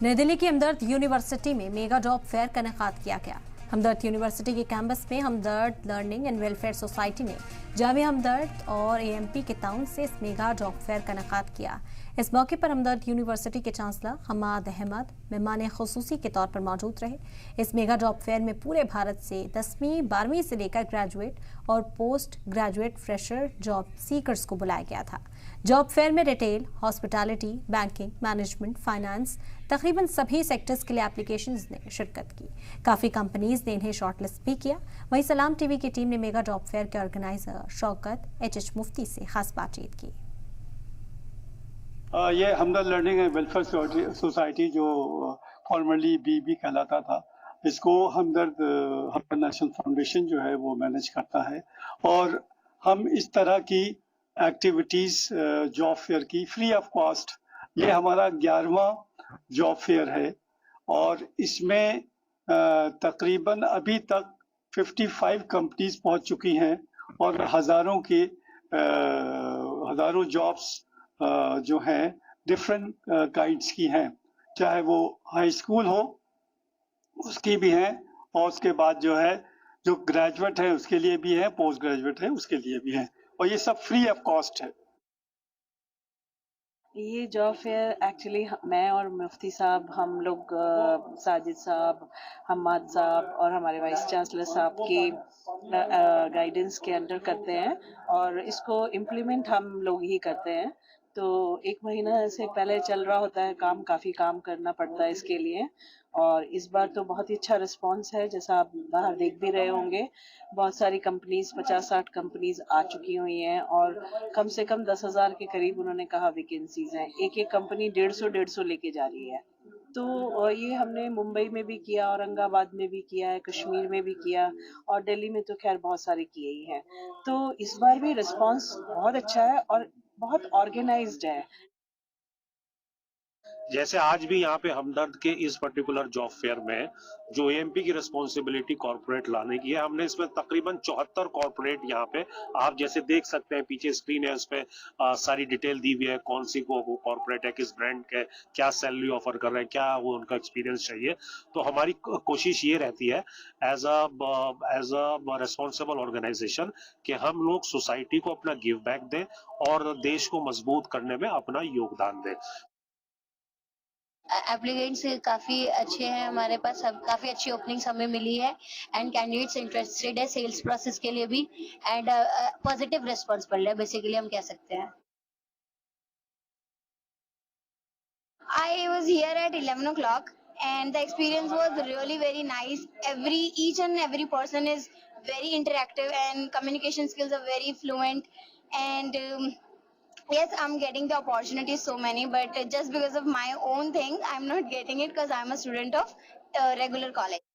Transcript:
नई दिल्ली की हमदर्द यूनिवर्सिटी में मेगा जॉब फेयर का इनेकाद किया गया। हमदर्द यूनिवर्सिटी के कैंपस में हमदर्द लर्निंग एंड वेलफेयर सोसाइटी ने जामिया हमदर्द और एएमपी के ताउन से इस मेगा जॉब फेयर का इनेकाद किया। इस मौके पर हमदर्द यूनिवर्सिटी के चांसलर हमाद अहमद मेहमान खुसूसी के तौर पर मौजूद रहे। इस मेगा जॉब फेयर में पूरे भारत से 10वीं 12वीं से लेकर ग्रेजुएट और post graduate fresher job seekers को बुलाया गया था। जॉब फेयर में retail, hospitality, banking, management, finance, तकरीबन सभी सेक्टर्स के लिए एप्लीकेशंस ने शिरकत की। काफ़ी कंपनीज ने इन्हें शॉर्टलिस्ट भी किया। वहीं सलाम टीवी की टीम ने मेगा जॉब फेयर के ऑर्गेनाइजर शौकत एच मुफ्ती से खास बातचीत की। ये हमदर्द लर्निंग एंड वेलफेयर सोसाइटी जो फॉर्मली बीबी कहलाता था, इसको हमदर्द नेशनल फाउंडेशन जो है वो मैनेज करता है। और हम इस तरह की एक्टिविटीज़ जॉब फेयर की फ्री ऑफ कॉस्ट, ये हमारा 11वां जॉब फेयर है और इसमें तकरीबन अभी तक 55 कंपनीज पहुंच चुकी हैं और हज़ारों जॉब्स जो हैं डिफरेंट काइंड्स की हैं, चाहे वो हाई स्कूल हो उसकी भी हैं और उसके बाद जो ग्रेजुएट है उसके लिए भी है, पोस्ट ग्रेजुएट है उसके लिए भी है, और ये सब फ्री ऑफ कॉस्ट है। ये जॉब फेयर एक्चुअली मैं और मुफ्ती साहब, हम लोग साजिद साहब, हम्माद साहब और हमारे वाइस चांसलर साहब के गाइडेंस के अंडर करते हैं और इसको इम्प्लीमेंट हम लोग ही करते हैं। तो 1 महीना से पहले चल रहा होता है काम, काफ़ी काम करना पड़ता है इसके लिए। और इस बार तो बहुत ही अच्छा रिस्पांस है, जैसा आप बाहर देख भी रहे होंगे। बहुत सारी कंपनीज, 50-60 कंपनीज आ चुकी हुई हैं और कम से कम 10,000 के करीब उन्होंने कहा वैकेंसीज हैं। एक कंपनी 150 लेके जा रही है। तो ये हमने मुंबई में भी किया, औरंगाबाद में भी किया है, कश्मीर में भी किया और दिल्ली में तो खैर बहुत सारे किए ही हैं। तो इस बार भी रिस्पांस बहुत अच्छा है और बहुत ऑर्गेनाइज्ड है। जैसे आज भी यहाँ पे हमदर्द के इस पर्टिकुलर जॉब फेयर में जो एएमपी की रिस्पॉन्सिबिलिटी कॉर्पोरेट लाने की है, हमने इसमें तकरीबन 74 कॉर्पोरेट यहाँ पे आप जैसे देख सकते हैं, पीछे स्क्रीन है, उस पे सारी डिटेल दी हुई है, कौन सी को कॉर्पोरेट है, किस ब्रांड के, क्या सैलरी ऑफर कर रहे हैं, क्या वो उनका एक्सपीरियंस चाहिए। तो हमारी कोशिश ये रहती है एज अ रेस्पॉन्सिबल ऑर्गेनाइजेशन कि हम लोग सोसाइटी को अपना गिव बैक दें और देश को मजबूत करने में अपना योगदान दें। एप्लीकेंट्स काफ़ी अच्छे हैं हमारे पास, सब काफ़ी अच्छी ओपनिंग्स हमें मिली है एंड कैंडिडेट्स इंटरेस्टेड है सेल्स प्रोसेस के लिए भी एंड पॉजिटिव रिस्पॉन्स मिल रहा है, बेसिकली हम कह सकते हैं। I was here at 11 o'clock and the experience was really very nice. Each and every person is very interactive and communication skills are very fluent and yes, I'm getting the opportunities so many, but just because of my own thing, I'm not getting it because I'm a student of regular college.